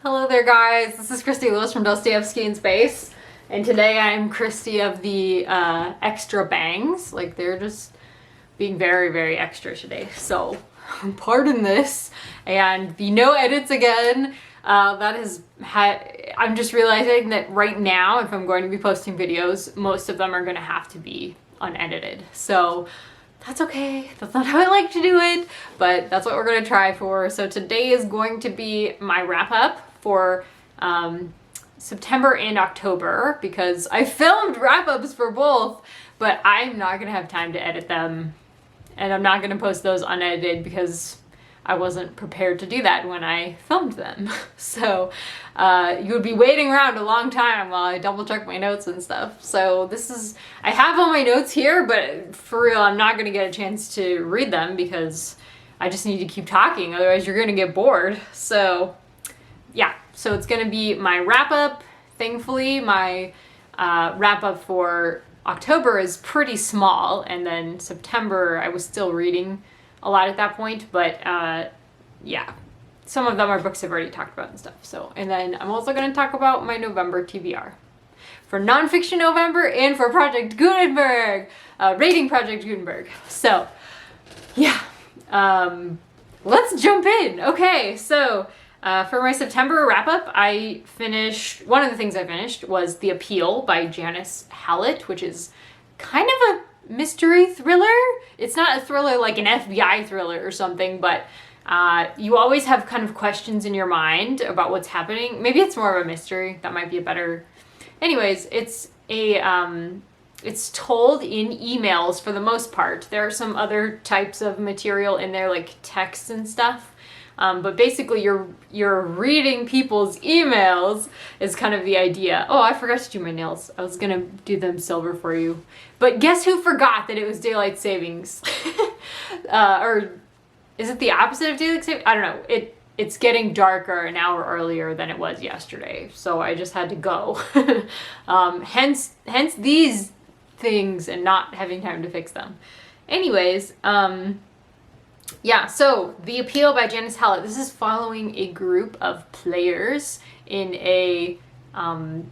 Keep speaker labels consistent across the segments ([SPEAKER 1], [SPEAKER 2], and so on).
[SPEAKER 1] Hello there guys, this is Christy Lewis from Dostoevsky in Space, and today I'm Christy of the extra bangs. Like, they're just being very, very extra today, so pardon this. And the no edits again, I'm just realizing that right now, if I'm going to be posting videos, most of them are going to have to be unedited, so that's okay. That's not how I like to do it, but that's what we're going to try for. So today is going to be my wrap up for September and October, because I filmed wrap ups for both, but I'm not going to have time to edit them, and I'm not going to post those unedited because I wasn't prepared to do that when I filmed them. So you would be waiting around a long time while I double check my notes and stuff. So I have all my notes here, but for real, I'm not gonna get a chance to read them because I just need to keep talking, otherwise you're gonna get bored. So yeah, so it's gonna be my wrap up. Thankfully, my wrap up for October is pretty small, and then September I was still reading a lot at that point, but yeah, some of them are books I've already talked about and stuff. So, and then I'm also going to talk about my November TBR for nonfiction November and for Project Gutenberg, rating Project Gutenberg. So yeah, let's jump in. Okay, so for my September wrap up, one of the things I finished was The Appeal by Janice Hallett, which is kind of a mystery thriller. It's not a thriller like an FBI thriller or something, but you always have kind of questions in your mind about what's happening. Maybe it's more of a mystery. That might be a better... Anyways, it's told in emails for the most part. There are some other types of material in there, like text and stuff. But basically you're reading people's emails is kind of the idea. Oh, I forgot to do my nails. I was gonna do them silver for you. But guess who forgot that it was daylight savings? Or is it the opposite of daylight savings? I don't know. It's getting darker an hour earlier than it was yesterday, so I just had to go. Hence these things and not having time to fix them. Anyways, yeah, so The Appeal by Janice Hallett. This is following a group of players in an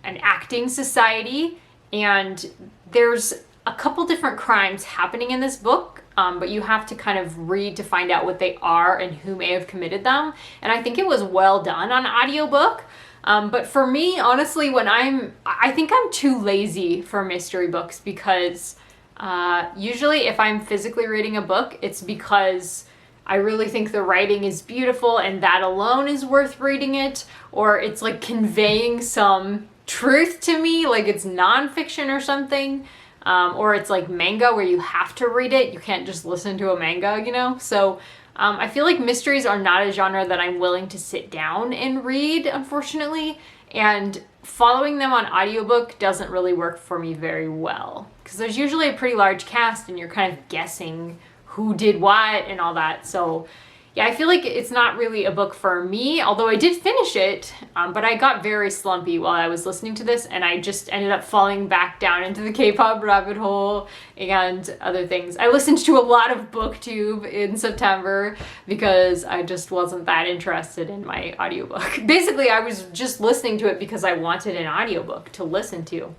[SPEAKER 1] acting society, and there's a couple different crimes happening in this book, but you have to kind of read to find out what they are and who may have committed them. And I think it was well done on audiobook. But for me, honestly, I think I'm too lazy for mystery books, because usually if I'm physically reading a book, it's because I really think the writing is beautiful and that alone is worth reading it, or it's like conveying some truth to me, like it's nonfiction or something, or it's like manga where you have to read it. You can't just listen to a manga, you know? So I feel like mysteries are not a genre that I'm willing to sit down and read, unfortunately, and following them on audiobook doesn't really work for me very well, because there's usually a pretty large cast and you're kind of guessing who did what and all that. So yeah, I feel like it's not really a book for me, although I did finish it, but I got very slumpy while I was listening to this, and I just ended up falling back down into the K-pop rabbit hole and other things. I listened to a lot of BookTube in September because I just wasn't that interested in my audiobook. Basically, I was just listening to it because I wanted an audiobook to listen to.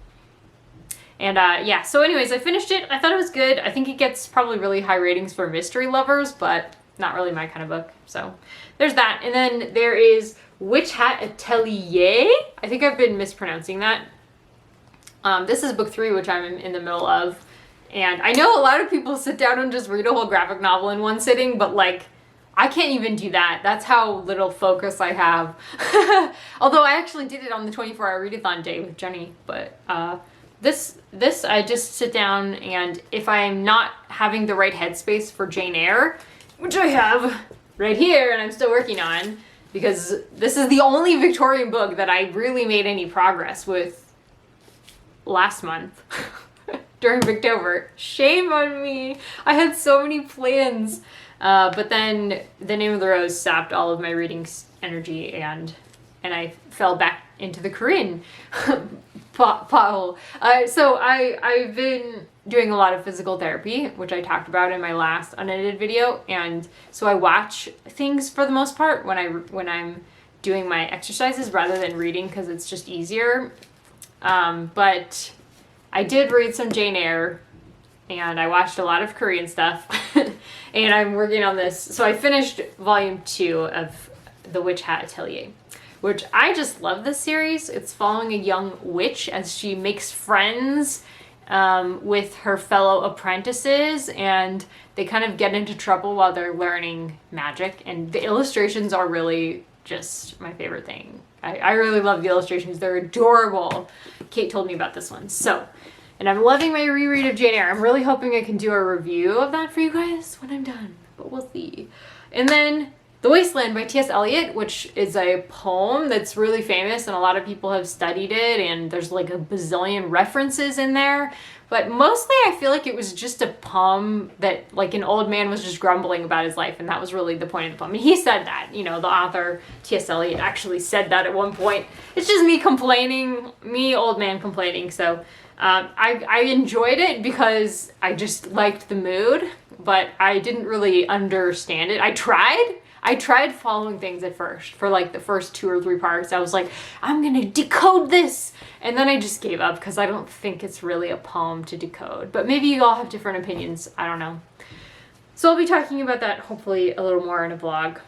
[SPEAKER 1] And yeah, so anyways, I finished it. I thought it was good. I think it gets probably really high ratings for mystery lovers, but not really my kind of book. So there's that. And then there is Hat Atelier. I think I've been mispronouncing that. This is book 3, which I'm in the middle of. And I know a lot of people sit down and just read a whole graphic novel in one sitting, but like, I can't even do that. That's how little focus I have. Although I actually did it on the 24-hour readathon day with Jeannie, but this I just sit down, and if I'm not having the right headspace for Jane Eyre, which I have right here and I'm still working on, because this is the only Victorian book that I really made any progress with last month during Victober. Shame on me. I had so many plans, but then The Name of the Rose sapped all of my reading energy, and I fell back into the Korean pothole. So I've been doing a lot of physical therapy, which I talked about in my last unedited video, and so I watch things for the most part when I'm doing my exercises rather than reading because it's just easier. But I did read some Jane Eyre, and I watched a lot of Korean stuff, and I'm working on this. So I finished volume 2 of The Witch Hat Atelier, which I just love this series. It's following a young witch as she makes friends with her fellow apprentices, and they kind of get into trouble while they're learning magic, and the illustrations are really just my favorite thing. I really love the illustrations. They're adorable. Kate told me about this one. So, and I'm loving my reread of Jane Eyre. I'm really hoping I can do a review of that for you guys when I'm done, but we'll see. And then The Wasteland by T.S. Eliot, which is a poem that's really famous and a lot of people have studied it, and there's like a bazillion references in there. But mostly I feel like it was just a poem that like an old man was just grumbling about his life, and that was really the point of the poem. And he said that, you know, the author, T.S. Eliot, actually said that at one point. It's just me complaining, me old man complaining. So I enjoyed it because I just liked the mood, but I didn't really understand it. I tried following things at first for like the first 2 or 3 parts. I was like, I'm gonna decode this. And then I just gave up because I don't think it's really a poem to decode. But maybe you all have different opinions. I don't know. So I'll be talking about that hopefully a little more in a vlog.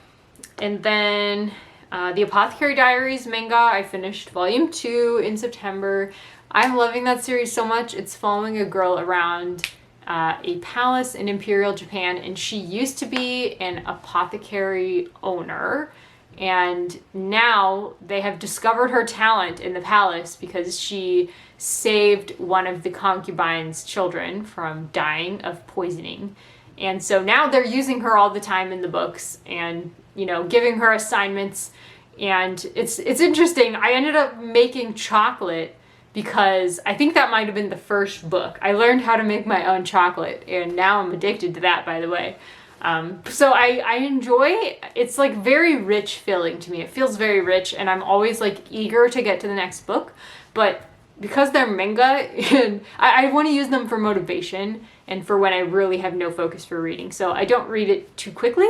[SPEAKER 1] And then the Apothecary Diaries manga, I finished volume 2 in September. I'm loving that series so much. It's following a girl around a palace in Imperial Japan, and she used to be an apothecary owner, and now they have discovered her talent in the palace because she saved one of the concubine's children from dying of poisoning. And so now they're using her all the time in the books and, you know, giving her assignments. And it's interesting. I ended up making chocolate because I think that might have been the first book. I learned how to make my own chocolate, and now I'm addicted to that, by the way. So I enjoy, it's like very rich feeling to me. It feels very rich, and I'm always like eager to get to the next book. But because they're manga, and I want to use them for motivation and for when I really have no focus for reading. So I don't read it too quickly,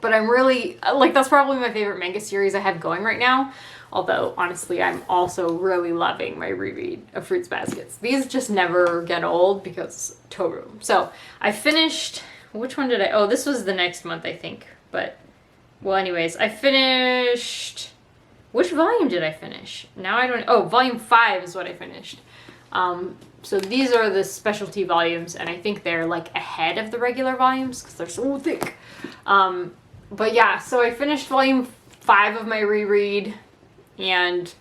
[SPEAKER 1] but I'm really, like, that's probably my favorite manga series I have going right now. Although, honestly, I'm also really loving my reread of Fruits Baskets. These just never get old because Toru. So, I finished, which one did I, oh, this was the next month, I think. But, well, anyways, I finished, which volume did I finish? Now I don't, oh, volume 5 is what I finished. So these are the specialty volumes, and I think they're, like, ahead of the regular volumes because they're so thick. But yeah, so I finished volume 5 of my reread, and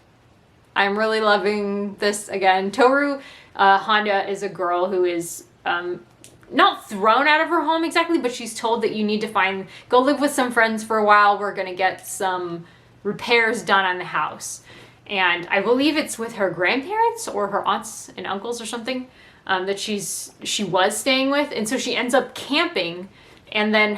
[SPEAKER 1] I'm really loving this again. Toru Honda is a girl who is not thrown out of her home exactly, but she's told that you need to go live with some friends for a while. We're gonna get some repairs done on the house. And I believe it's with her grandparents or her aunts and uncles or something that she was staying with. And so she ends up camping, and then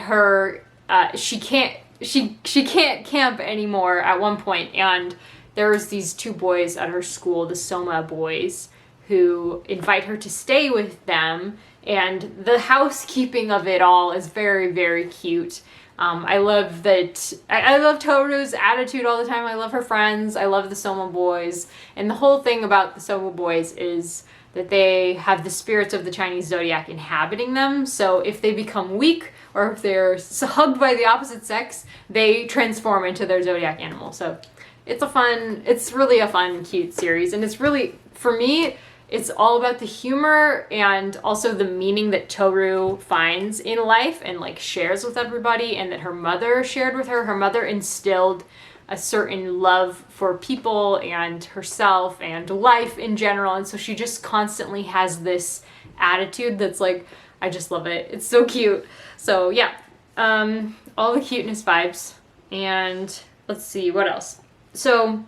[SPEAKER 1] she can't camp anymore at one point, and there's these 2 boys at her school, the Soma boys, who invite her to stay with them, and the housekeeping of it all is very, very cute. I love that. I love Toru's attitude all the time. I love her friends. I love the Soma boys, and the whole thing about the Soma boys is that they have the spirits of the Chinese zodiac inhabiting them. So if they become weak, or if they're hugged by the opposite sex, they transform into their zodiac animal. So it's really a fun, cute series. And it's really, for me, it's all about the humor and also the meaning that Toru finds in life and like shares with everybody, and that her mother shared with her. Her mother instilled a certain love for people and herself and life in general. And so she just constantly has this attitude that's like, I just love it. It's so cute. So yeah, all the cuteness vibes. And let's see, what else? So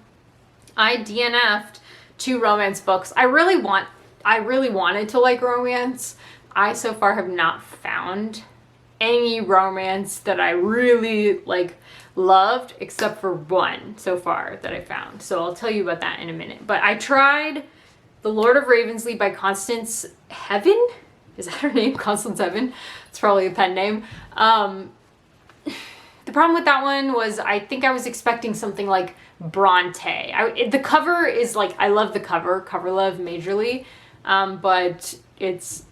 [SPEAKER 1] I DNF'd 2 romance books. I really wanted to like romance. I so far have not found any romance that I really like loved, except for one so far that I found. So I'll tell you about that in a minute. But I tried The Lord of Ravensly by Constance Heaven. Is that her name? Constance Heaven? It's probably a pen name. The problem with that one was I think I was expecting something like Bronte. The cover is like, I love the cover love majorly, but it's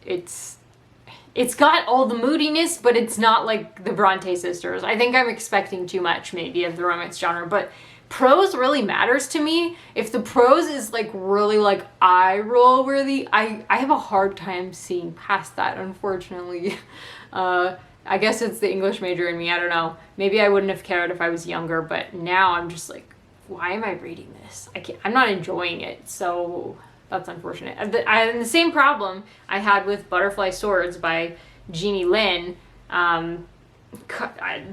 [SPEAKER 1] got all the moodiness, but it's not like the Bronte sisters. I think I'm expecting too much maybe of the romance genre, but prose really matters to me. If the prose is like really like eye roll worthy, I have a hard time seeing past that, unfortunately. I guess it's the English major in me, I don't know. Maybe I wouldn't have cared if I was younger, but now I'm just like, why am I reading this? I'm not enjoying it, so that's unfortunate. And the same problem I had with Butterfly Swords by Jeannie Lynn.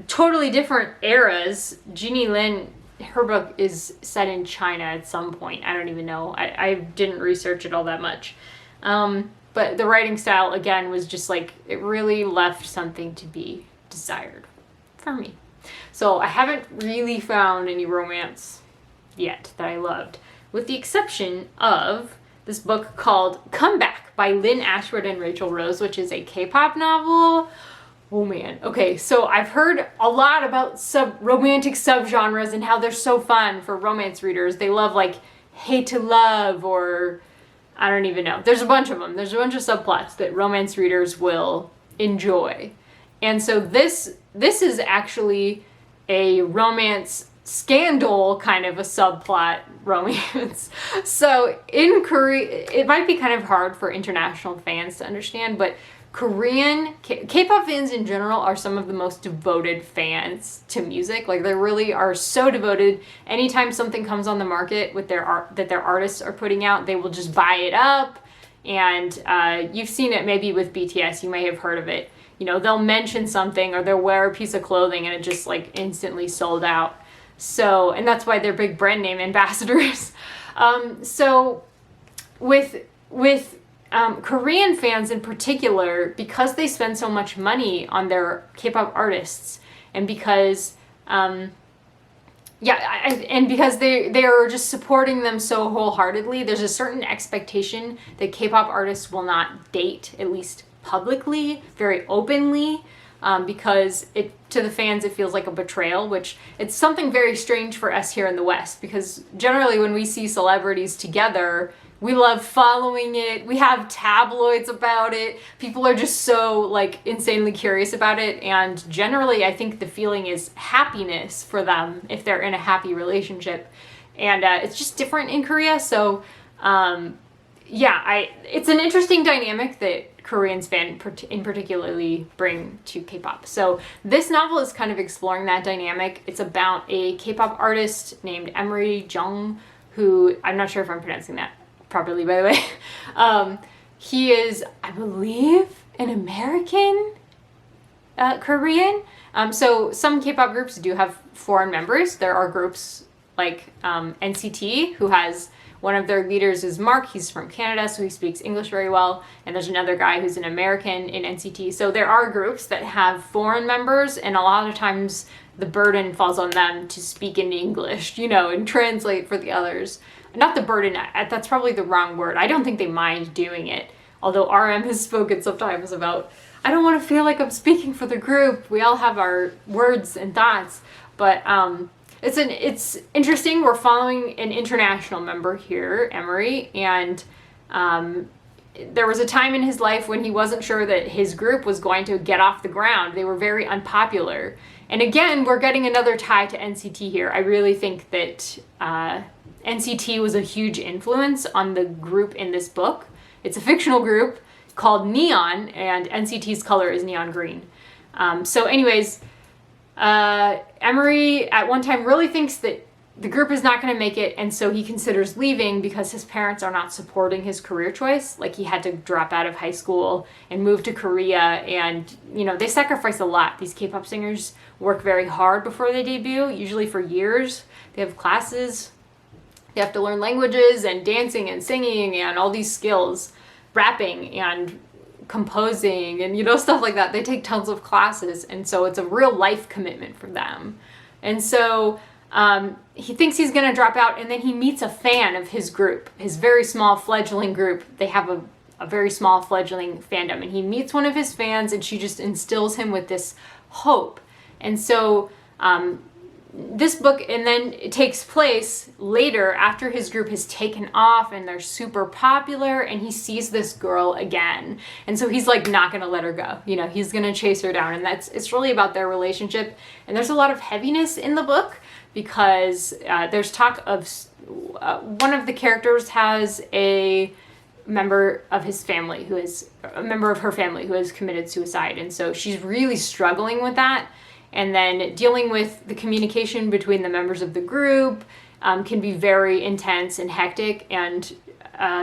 [SPEAKER 1] Totally different eras. Jeannie Lynn, her book is set in China at some point. I don't even know. I didn't research it all that much. But the writing style, again, was just like, it really left something to be desired for me. So I haven't really found any romance yet that I loved, with the exception of this book called Comeback by Lynn, Ashwood, and Rachel Rose, which is a K-pop novel. Oh man. Okay, so I've heard a lot about romantic subgenres and how they're so fun for romance readers. They love like Hate to Love, or I don't even know. There's a bunch of them. There's a bunch of subplots that romance readers will enjoy. And so this is actually a romance scandal, kind of a subplot romance. So in Korea, it might be kind of hard for international fans to understand, but Korean K-pop fans in general are some of the most devoted fans to music. Like, they really are so devoted. Anytime something comes on the market with their art that their artists are putting out, they will just buy it up. And you've seen it maybe with BTS. You may have heard of it. You know, they'll mention something or they'll wear a piece of clothing and it just like instantly sold out. So, and that's why they're big brand name ambassadors. So with Korean fans in particular, because they spend so much money on their K-pop artists, and because and because they are just supporting them so wholeheartedly, there's a certain expectation that K-pop artists will not date, at least publicly, very openly, because to the fans it feels like a betrayal, which it's something very strange for us here in the West, because generally when we see celebrities together, we love following it. We have tabloids about it. People are just so like insanely curious about it. And generally, I think the feeling is happiness for them if they're in a happy relationship. And it's just different in Korea. So it's an interesting dynamic that Koreans in particularly bring to K-pop. So this novel is kind of exploring that dynamic. It's about a K-pop artist named Emery Jung, who, I'm not sure if I'm pronouncing that properly, by the way. He is, I believe, an American Korean. So some K-pop groups do have foreign members. There are groups like NCT, who has one of their leaders is Mark. He's from Canada, so he speaks English very well. And there's another guy who's an American in NCT. So there are groups that have foreign members, and a lot of times the burden falls on them to speak in English, and translate for the others. Not the burden, that's probably the wrong word. I don't think they mind doing it. Although RM has spoken sometimes about, I don't want to feel like I'm speaking for the group. We all have our words and thoughts. But it's interesting. We're following an international member here, Emery. And there was a time in his life when he wasn't sure that his group was going to get off the ground. They were very unpopular. And again, we're getting another tie to NCT here. I really think that NCT was a huge influence on the group in this book. It's a fictional group called Neon, and NCT's color is neon green. So anyways, Emery at one time really thinks that the group is not going to make it, and so he considers leaving because his parents are not supporting his career choice. Like, he had to drop out of high school and move to Korea, and they sacrifice a lot. These K-pop singers work very hard before they debut, usually for years. They have classes. They have to learn languages and dancing and singing and all these skills, rapping and composing and stuff like that. They take tons of classes, and so it's a real life commitment for them. And so he thinks he's going to drop out, and then he meets a fan of his group, his very small fledgling group. They have a very small fledgling fandom, and he meets one of his fans, and she just instills him with this hope. And so This book, and then it takes place later after his group has taken off and they're super popular, and he sees this girl again, and so he's like not gonna let her go, you know, he's gonna chase her down, and it's really about their relationship. And there's a lot of heaviness in the book because there's talk of one of the characters has a member of his family who is a member of her family who has committed suicide, and so she's really struggling with that. And then dealing with the communication between the members of the group can be very intense and hectic. And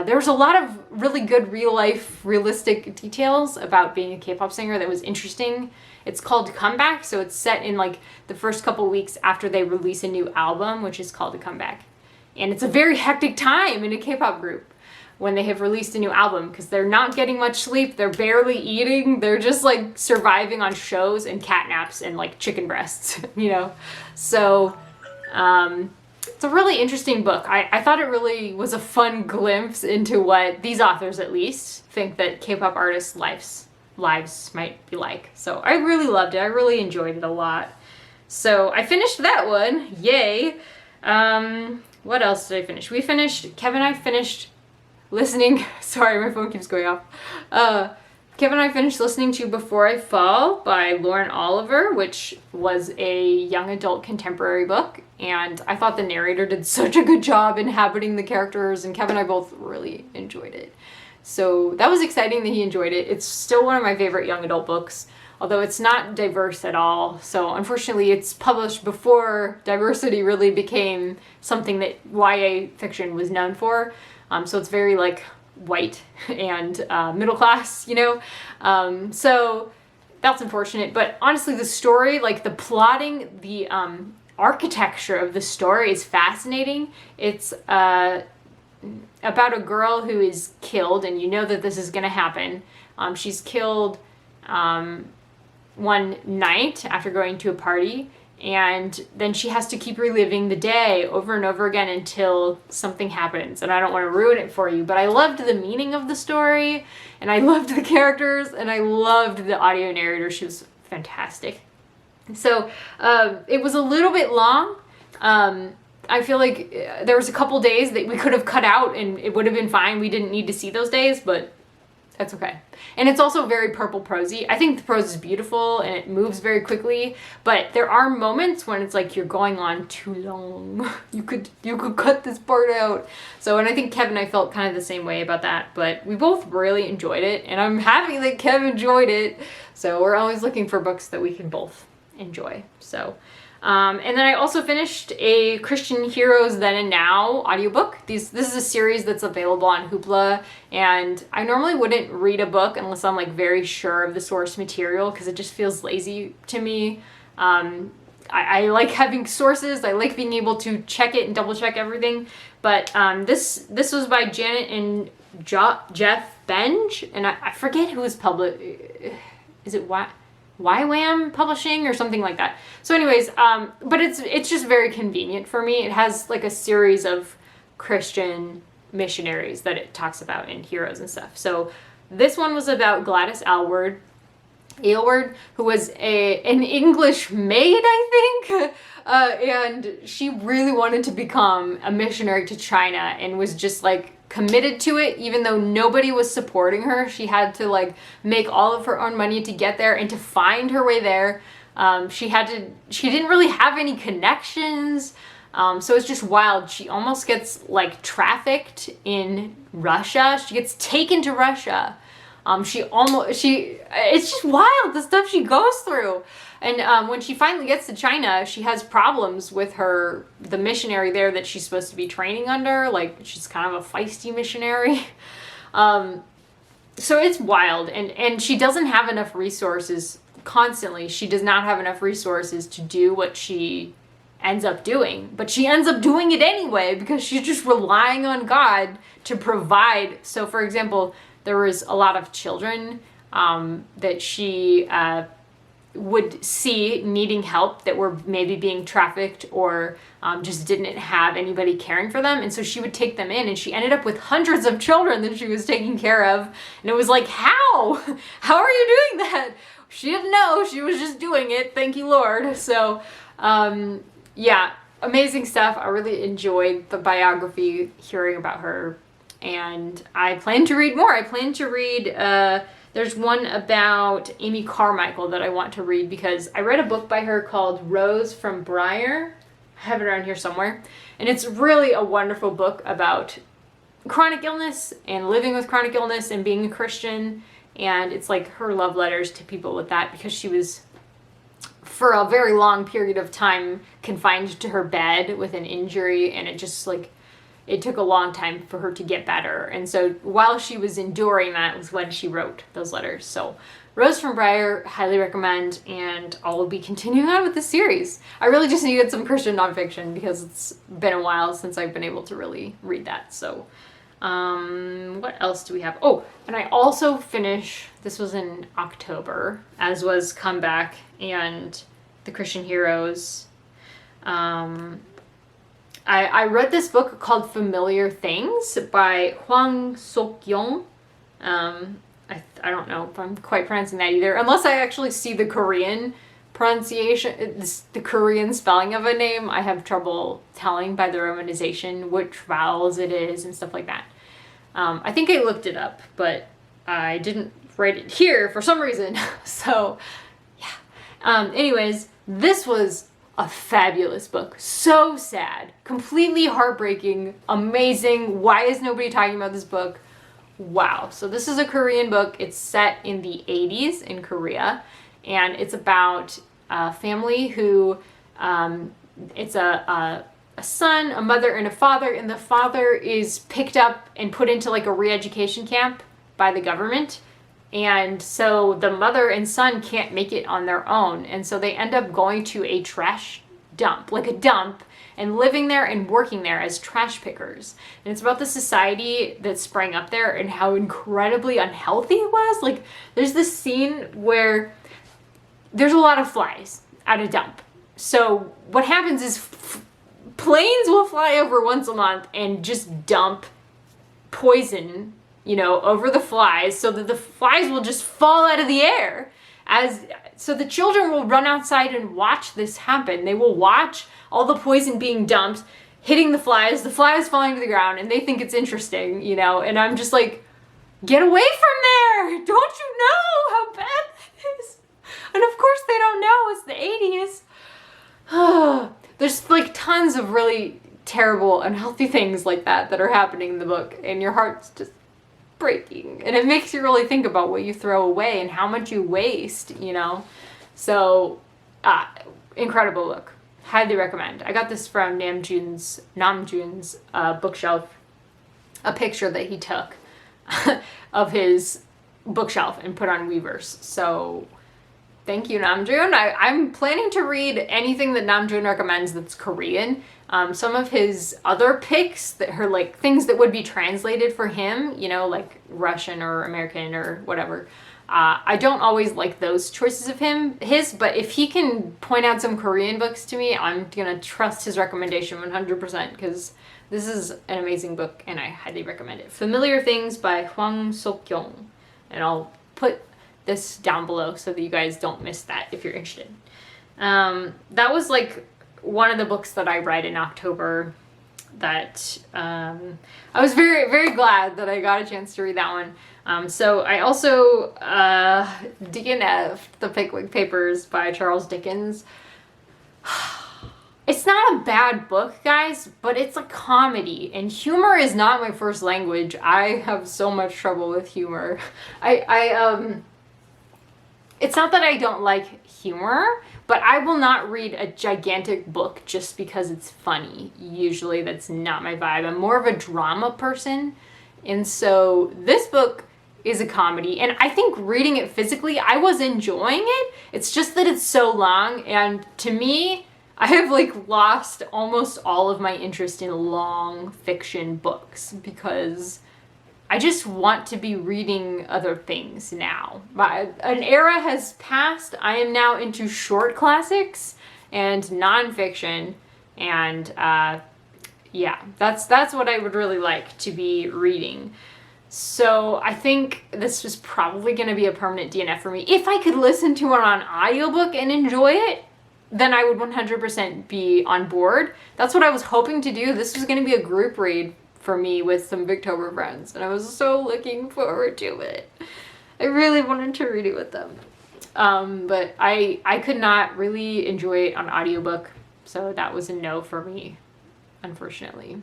[SPEAKER 1] there's a lot of really good realistic details about being a K-pop singer that was interesting. It's called Comeback, so it's set in like the first couple weeks after they release a new album, which is called a Comeback. And it's a very hectic time in a K-pop group when they have released a new album, because they're not getting much sleep, they're barely eating, they're just like surviving on shows and catnaps and like chicken breasts, you know? So it's a really interesting book. I thought it really was a fun glimpse into what these authors at least think that K-pop artists' lives might be like. So I really loved it. I really enjoyed it a lot. So I finished that one, yay. What else did I finish? Kev and I finished listening, sorry, my phone keeps going off. Kev and I finished listening to Before I Fall by Lauren Oliver, which was a young adult contemporary book, and I thought the narrator did such a good job inhabiting the characters, and Kev and I both really enjoyed it. So that was exciting that he enjoyed it. It's still one of my favorite young adult books, although it's not diverse at all. So unfortunately, it's published before diversity really became something that YA fiction was known for. So it's very like white and middle class, you know? So that's unfortunate. But honestly, the story, like the plotting, the architecture of the story is fascinating. It's about a girl who is killed, and you know that this is going to happen. She's killed one night after going to a party, and then she has to keep reliving the day over and over again until something happens. And I don't want to ruin it for you, but I loved the meaning of the story, and I loved the characters, and I loved the audio narrator. She was fantastic. So it was a little bit long. I feel like there was a couple days that we could have cut out and it would have been fine. We didn't need to see those days, but that's okay. And it's also very purple prosy. I think the prose is beautiful and it moves very quickly, but there are moments when it's like you're going on too long. You could cut this part out. So, and I think Kev and I felt kind of the same way about that, but we both really enjoyed it, and I'm happy that Kev enjoyed it. So we're always looking for books that we can both enjoy. So and then I also finished a Christian Heroes Then and Now audiobook. This is a series that's available on Hoopla, and I normally wouldn't read a book unless I'm like very sure of the source material, because it just feels lazy to me. I like having sources. I like being able to check it and double check everything. But this was by Janet and Jeff Benge, and I forget who is is it YWAM Publishing or something like that. So anyways, but it's just very convenient for me. It has like a series of Christian missionaries that it talks about in Heroes and stuff. So this one was about Gladys Aylward, who was an English maid, I think. And she really wanted to become a missionary to China and was just like committed to it, even though nobody was supporting her. She had to like make all of her own money to get there and to find her way there. She didn't really have any connections. So it's just wild. She almost gets like trafficked in Russia. She gets taken to Russia. It's just wild, the stuff she goes through. And when she finally gets to China, she has problems with the missionary there that she's supposed to be training under. Like, she's kind of a feisty missionary. So it's wild. And she doesn't have enough resources constantly. She does not have enough resources to do what she ends up doing. But she ends up doing it anyway because she's just relying on God to provide. So, for example, there was a lot of children that she would see needing help that were maybe being trafficked or just didn't have anybody caring for them. And so she would take them in, and she ended up with hundreds of children that she was taking care of. And it was like, how? How are you doing that? She didn't know. She was just doing it. Thank you, Lord. So Yeah, amazing stuff. I really enjoyed the biography, hearing about her, and I plan to read more. I plan to read, there's one about Amy Carmichael that I want to read, because I read a book by her called Rose from Briar. I have it around here somewhere. And it's really a wonderful book about chronic illness and living with chronic illness and being a Christian. And it's like her love letters to people with that, because she was, for a very long period of time, confined to her bed with an injury, and it just like, it took a long time for her to get better. And so while she was enduring that was when she wrote those letters. So Rose from Briar, highly recommend, and I'll be continuing on with the series. I really just needed some Christian nonfiction because it's been a while since I've been able to really read that. So what else do we have? Oh, and I also finished, this was in October, as was Comeback and The Christian Heroes. I read this book called Familiar Things by Hwang, Sok-young. I don't know if I'm quite pronouncing that either, unless I actually see the Korean pronunciation, the Korean spelling of a name. I have trouble telling by the romanization which vowels it is and stuff like that. I think I looked it up, but I didn't write it here for some reason. So, yeah. Anyways, this was a fabulous book. So sad. Completely heartbreaking. Amazing. Why is nobody talking about this book? Wow. So this is a Korean book. It's set in the 80s in Korea. And it's about a family who, it's a son, a mother, and a father. And the father is picked up and put into like a re-education camp by the government. And so the mother and son can't make it on their own. And so they end up going to a trash dump, like a dump, and living there and working there as trash pickers. And it's about the society that sprang up there and how incredibly unhealthy it was. Like, there's this scene where there's a lot of flies at a dump. So what happens is planes will fly over once a month and just dump poison, you know, over the flies, so that the flies will just fall out of the air. So the children will run outside and watch this happen. They will watch all the poison being dumped, hitting the flies falling to the ground, and they think it's interesting, you know, and I'm just like, get away from there! Don't you know how bad that is? And of course they don't know, it's the 80s. There's like tons of really terrible, unhealthy things like that are happening in the book, and your heart's just breaking, and it makes you really think about what you throw away and how much you waste, you know. So incredible book, highly recommend. I got this from Namjoon's bookshelf, a picture that he took of his bookshelf and put on Weverse. So thank you, Namjoon. I'm planning to read anything that Namjoon recommends that's Korean. Some of his other picks that are like things that would be translated for him, you know, like Russian or American or whatever. I don't always like those choices of his, but if he can point out some Korean books to me, I'm gonna trust his recommendation 100%, because this is an amazing book and I highly recommend it. Familiar Things by Hwang, Sok-young. And I'll put this down below so that you guys don't miss that if you're interested. That was like one of the books that I read in October that I was very, very glad that I got a chance to read that one. So I also DNF'd The Pickwick Papers by Charles Dickens. It's not a bad book, guys, but it's a comedy, and humor is not my first language. I have so much trouble with humor. It's not that I don't like humor, but I will not read a gigantic book just because it's funny. Usually that's not my vibe. I'm more of a drama person. And so this book is a comedy, and I think reading it physically, I was enjoying it. It's just that it's so long, and to me, I have like lost almost all of my interest in long fiction books because I just want to be reading other things now. An era has passed. I am now into short classics and nonfiction, and yeah, that's what I would really like to be reading. So I think this was probably going to be a permanent DNF for me. If I could listen to it on audiobook and enjoy it, then I would 100% be on board. That's what I was hoping to do. This was going to be a group read for me with some Victober friends, and I was so looking forward to it. I really wanted to read it with them. But I could not really enjoy it on audiobook, so that was a no for me, unfortunately.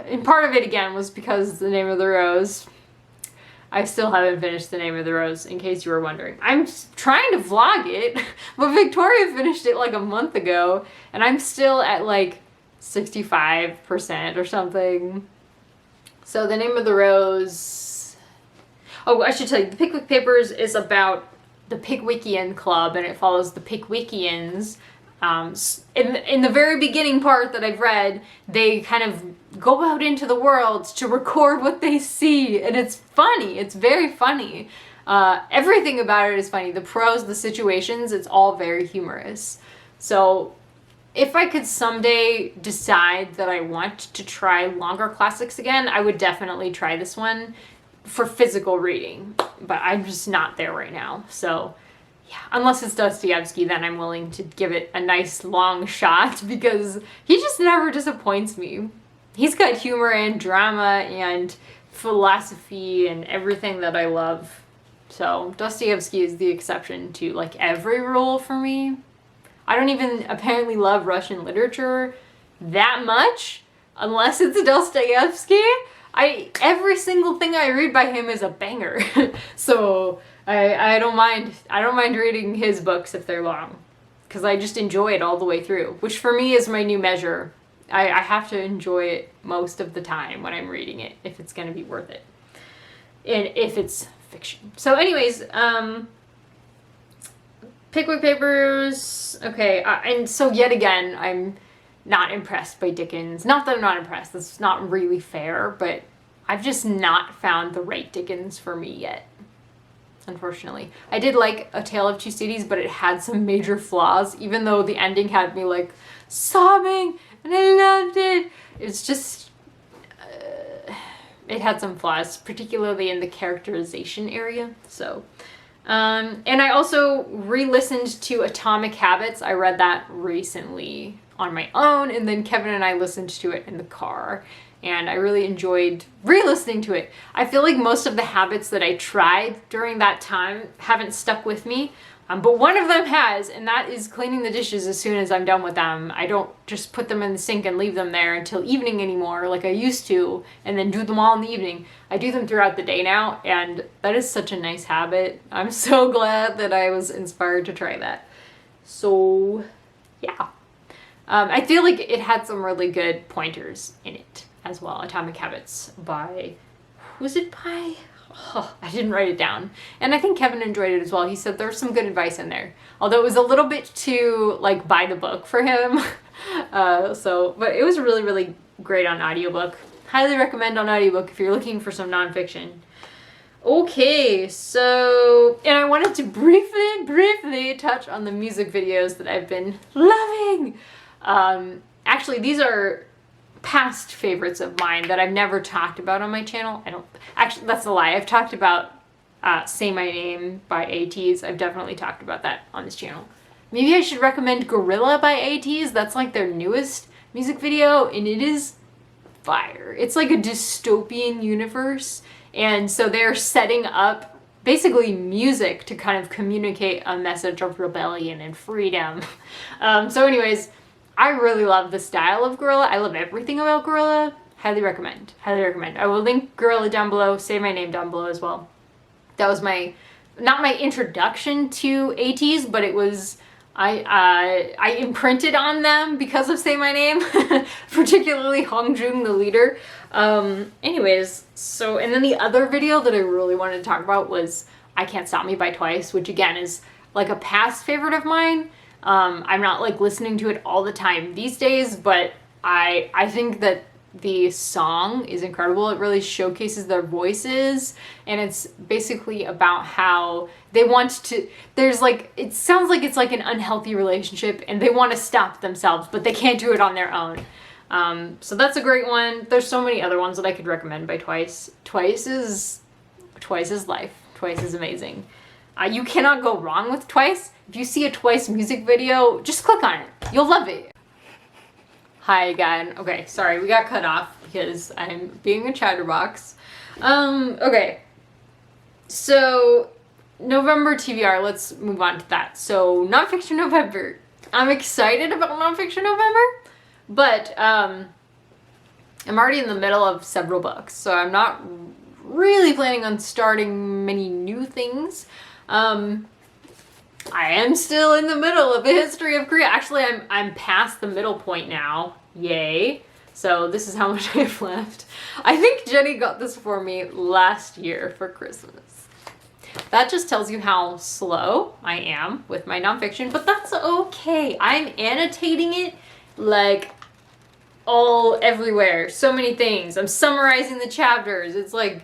[SPEAKER 1] And part of it, again, was because The Name of the Rose. I still haven't finished The Name of the Rose, in case you were wondering. I'm trying to vlog it, but Victoria finished it like a month ago, and I'm still at like 65% or something. So The Name of the Rose... Oh, I should tell you, the Pickwick Papers is about the Pickwickian Club, and it follows the Pickwickians. In the very beginning part that I've read, they kind of go out into the world to record what they see, and it's funny. It's very funny. Everything about it is funny. The prose, the situations, it's all very humorous. So if I could someday decide that I want to try longer classics again, I would definitely try this one for physical reading, but I'm just not there right now. So yeah, unless it's Dostoevsky, then I'm willing to give it a nice long shot, because he just never disappoints me. He's got humor and drama and philosophy and everything that I love. So Dostoevsky is the exception to like every rule for me. I don't even apparently love Russian literature that much unless it's Dostoevsky. Every single thing I read by him is a banger. So I don't mind reading his books if they're long, because I just enjoy it all the way through, which for me is my new measure. I have to enjoy it most of the time when I'm reading it, if it's going to be worth it, and if it's fiction. So anyways, Pickwick Papers, okay, and so yet again, I'm not impressed by Dickens. Not that I'm not impressed, that's not really fair, but I've just not found the right Dickens for me yet, unfortunately. I did like A Tale of Two Cities, but it had some major flaws, even though the ending had me like sobbing, and I loved it. It's just, it had some flaws, particularly in the characterization area, so. And I also re-listened to Atomic Habits. I read that recently on my own, and then Kevin and I listened to it in the car, and I really enjoyed re-listening to it. I feel like most of the habits that I tried during that time haven't stuck with me, but one of them has, and that is cleaning the dishes as soon as I'm done with them. I don't just put them in the sink and leave them there until evening anymore, like I used to, and then do them all in the evening. I do them throughout the day now, and that is such a nice habit. I'm so glad that I was inspired to try that. So, yeah. I feel like it had some really good pointers in it as well. Atomic Habits by, was it by? Oh, I didn't write it down. And I think Kevin enjoyed it as well. He said there's some good advice in there. Although it was a little bit too, like, by the book for him. But it was really, really great on audiobook. Highly recommend on audiobook if you're looking for some nonfiction. Okay, so, and I wanted to briefly touch on the music videos that I've been loving. Actually, these are past favorites of mine that I've never talked about on my channel. Actually, that's a lie. I've talked about Say My Name by Ateez. I've definitely talked about that on this channel. Maybe I should recommend Gorilla by Ateez. That's like their newest music video, and it is fire. It's like a dystopian universe, and so they're setting up basically music to kind of communicate a message of rebellion and freedom. So anyways, I really love the style of Gorilla. I love everything about Gorilla. Highly recommend. Highly recommend. I will link Gorilla down below, Say My Name down below as well. That was not my introduction to Ateez, but it was, I imprinted on them because of Say My Name, particularly Hwang, the leader. Anyways, so, and then the other video that I really wanted to talk about was I Can't Stop Me by Twice, which again is like a past favorite of mine. I'm not like listening to it all the time these days, but I think that the song is incredible. It really showcases their voices, and it's basically about how they want to, there's like, it sounds like it's like an unhealthy relationship and they want to stop themselves, but they can't do it on their own. So that's a great one. There's so many other ones that I could recommend by Twice. Twice is life. Twice is amazing. You cannot go wrong with Twice. If you see a Twice music video, just click on it. You'll love it. Hi again. Okay, sorry, we got cut off because I'm being a chatterbox. Okay. So, November TBR, let's move on to that. So, Nonfiction November. I'm excited about Nonfiction November, but I'm already in the middle of several books, so I'm not really planning on starting many new things. I am still in the middle of a history of Korea. Actually, I'm past the middle point now. Yay. So this is how much I have left. I think Jenny got this for me last year for Christmas. That just tells you how slow I am with my nonfiction, but that's okay. I'm annotating it like everywhere. So many things. I'm summarizing the chapters. It's like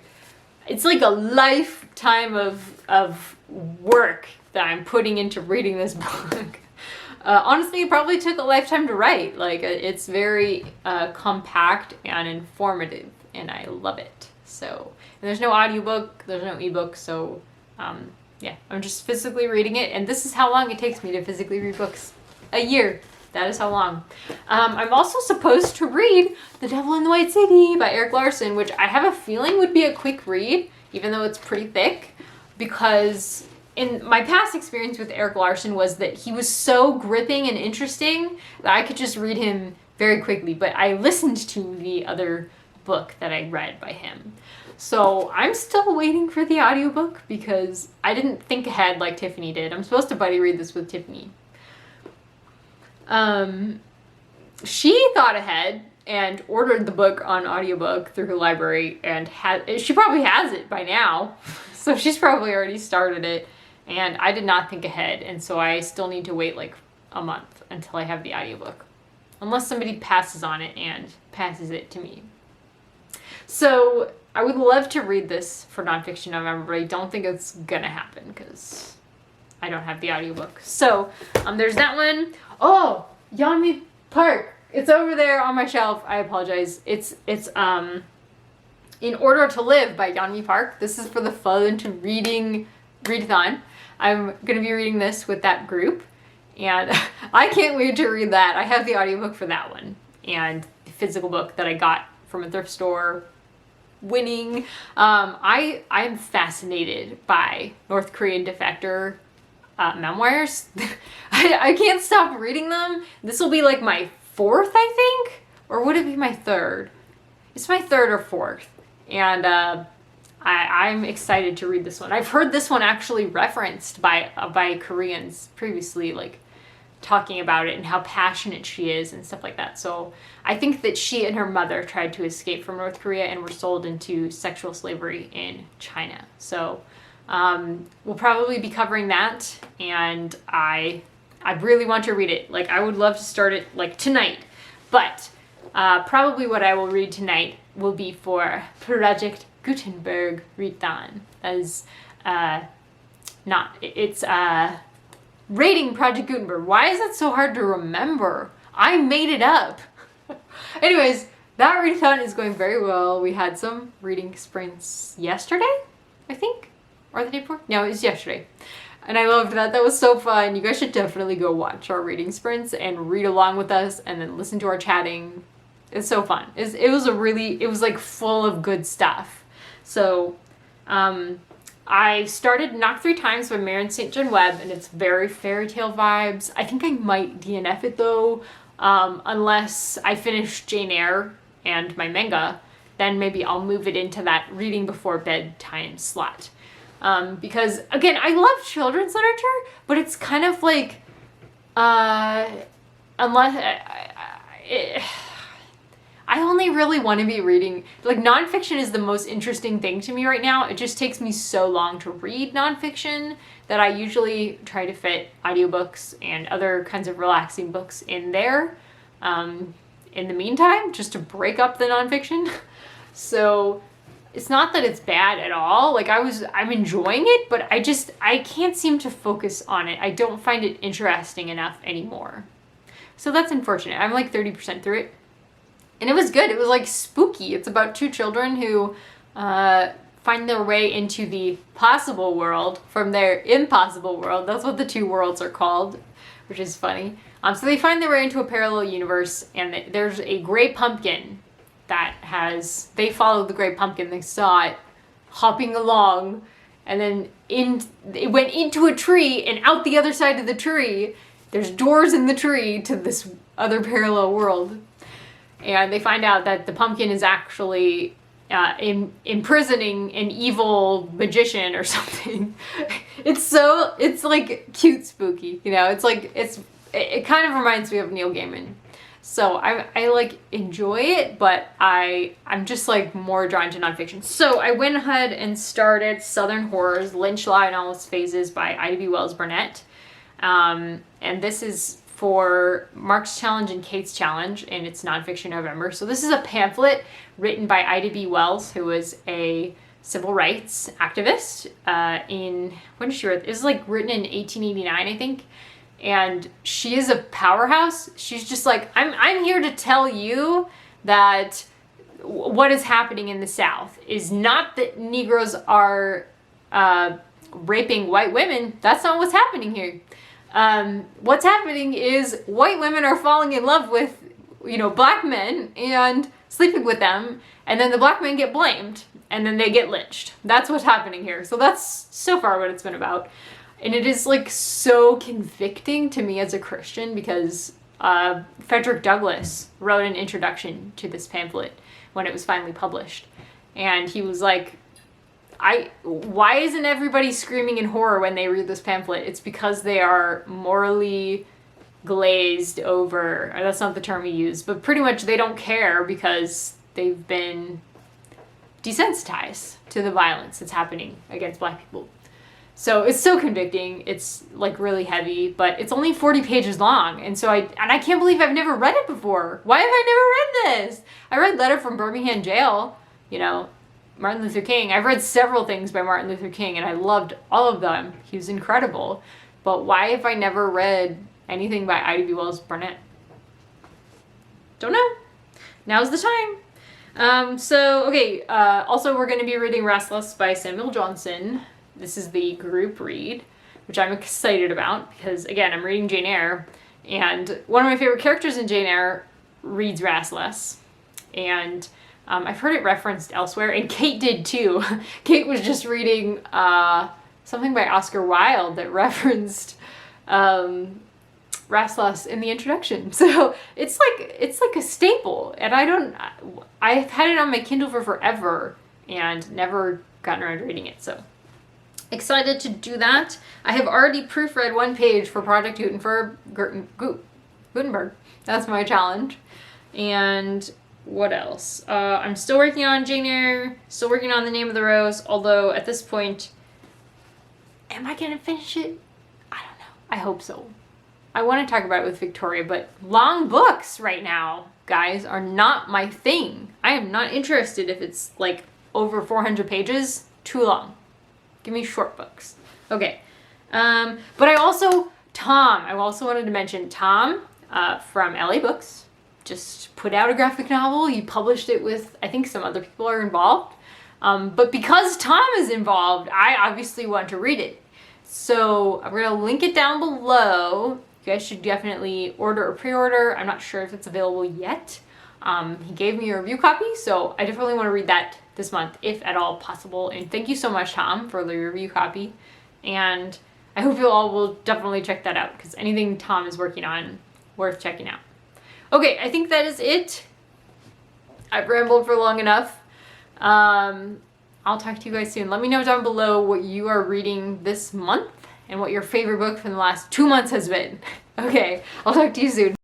[SPEAKER 1] a lifetime of work that I'm putting into reading this book. Honestly, it probably took a lifetime to write. Like, it's very compact and informative, and I love it. So, and there's no audiobook, there's no ebook, so yeah, I'm just physically reading it, and this is how long it takes me to physically read books. A year. That is how long. I'm also supposed to read The Devil in the White City by Erik Larson, which I have a feeling would be a quick read, even though it's pretty thick, because in my past experience with Erik Larson was that he was so gripping and interesting that I could just read him very quickly, but I listened to the other book that I read by him. So I'm still waiting for the audiobook because I didn't think ahead like Tiffany did. I'm supposed to buddy read this with Tiffany. She thought ahead and ordered the book on audiobook through her library, and she probably has it by now. So she's probably already started it, and I did not think ahead, and so I still need to wait like a month until I have the audiobook. Unless somebody passes on it and passes it to me. So I would love to read this for Nonfiction November, but I don't think it's gonna happen because I don't have the audiobook. So there's that one. Oh, Yeonmi Park. It's over there on my shelf. I apologize. It's In Order to Live by Yeonmi Park. This is for the fun to readathon. I'm gonna be reading this with that group, and I can't wait to read that. I have the audiobook for that one and the physical book that I got from a thrift store. Winning. I'm fascinated by North Korean defector memoirs. I can't stop reading them. This will be like my fourth, I think, or would it be my third? It's my third or fourth, and I'm excited to read this one. I've heard this one actually referenced by Koreans previously, like talking about it and how passionate she is and stuff like that. So I think that she and her mother tried to escape from North Korea and were sold into sexual slavery in China. So we'll probably be covering that, and I really want to read it. Like, I would love to start it like tonight, but probably what I will read tonight will be for Project Gutenberg Readathon. That is Rating Project Gutenberg. Why is that so hard to remember? I made it up. Anyways, that readathon is going very well. We had some reading sprints yesterday, I think, or the day before. No, it was yesterday. And I loved that. That was so fun. You guys should definitely go watch our reading sprints and read along with us and then listen to our chatting. It's so fun. It was like full of good stuff. So, I started Knock 3 Times by Maren St. John Webb, and it's very fairy tale vibes. I think I might DNF it though, unless I finish Jane Eyre and my manga, then maybe I'll move it into that reading before bedtime slot. Because again, I love children's literature, but it's kind of like, I only really want to be reading, like, nonfiction is the most interesting thing to me right now. It just takes me so long to read nonfiction that I usually try to fit audiobooks and other kinds of relaxing books in there in the meantime, just to break up the nonfiction. So it's not that it's bad at all. Like, I'm enjoying it, but I can't seem to focus on it. I don't find it interesting enough anymore. So that's unfortunate. I'm like 30% through it. And it was good. It was like spooky. It's about 2 children who find their way into the possible world from their impossible world. That's what the two worlds are called, which is funny. So they find their way into a parallel universe, and there's a gray pumpkin they followed the gray pumpkin, they saw it hopping along, and then it went into a tree, and out the other side of the tree, there's doors in the tree to this other parallel world. And they find out that the pumpkin is actually imprisoning an evil magician or something. It's like cute spooky, you know, it kind of reminds me of Neil Gaiman. So I like enjoy it, but I'm just like more drawn to nonfiction. So I went ahead and started Southern Horrors, Lynch Law in All Its Phases by Ida B. Wells Burnett. And this is for Mark's Challenge and Kate's Challenge, and it's Nonfiction November. So this is a pamphlet written by Ida B. Wells, who was a civil rights activist when did she write? It was like written in 1889, I think. And she is a powerhouse. She's just like, I'm here to tell you that what is happening in the South is not that Negroes are raping white women. That's not what's happening here. What's happening is white women are falling in love with, black men and sleeping with them, and then the black men get blamed, and then they get lynched. That's what's happening here. So that's so far what it's been about. And it is like so convicting to me as a Christian because Frederick Douglass wrote an introduction to this pamphlet when it was finally published. And he was like, why isn't everybody screaming in horror when they read this pamphlet? It's because they are morally glazed over. That's not the term he used, but pretty much they don't care because they've been desensitized to the violence that's happening against black people. So it's so convicting. It's like really heavy, but it's only 40 pages long. And so I can't believe I've never read it before. Why have I never read this? I read Letter from Birmingham Jail, Martin Luther King. I've read several things by Martin Luther King and I loved all of them. He was incredible. But why have I never read anything by Ida B. Wells Burnett? Don't know. Now's the time. Also we're going to be reading Restless by Samuel Johnson. This is the group read, which I'm excited about because, again, I'm reading Jane Eyre, and one of my favorite characters in Jane Eyre reads Restless, and I've heard it referenced elsewhere, and Kate did too. Kate was just reading something by Oscar Wilde that referenced Restless in the introduction. So it's like a staple, and I've had it on my Kindle for forever and never gotten around to reading it, so excited to do that. I have already proofread one page for Project Gutenberg. That's my challenge. And what else? I'm still working on Jane Eyre, still working on The Name of the Rose, although at this point, am I gonna finish it? I don't know. I hope so. I want to talk about it with Victoria, but long books right now, guys, are not my thing. I am not interested if it's like over 400 pages, too long. Give me short books. Okay. But I also wanted to mention Tom from LA Books just put out a graphic novel. He published it with, I think some other people are involved. But because Tom is involved, I obviously want to read it. So I'm going to link it down below. You guys should definitely order or pre-order. I'm not sure if it's available yet. He gave me a review copy, so I definitely want to read that this month, if at all possible. And thank you so much, Tom, for the review copy. And I hope you all will definitely check that out, because anything Tom is working on, worth checking out. Okay, I think that is it. I've rambled for long enough. I'll talk to you guys soon. Let me know down below what you are reading this month and what your favorite book from the last 2 months has been. Okay, I'll talk to you soon.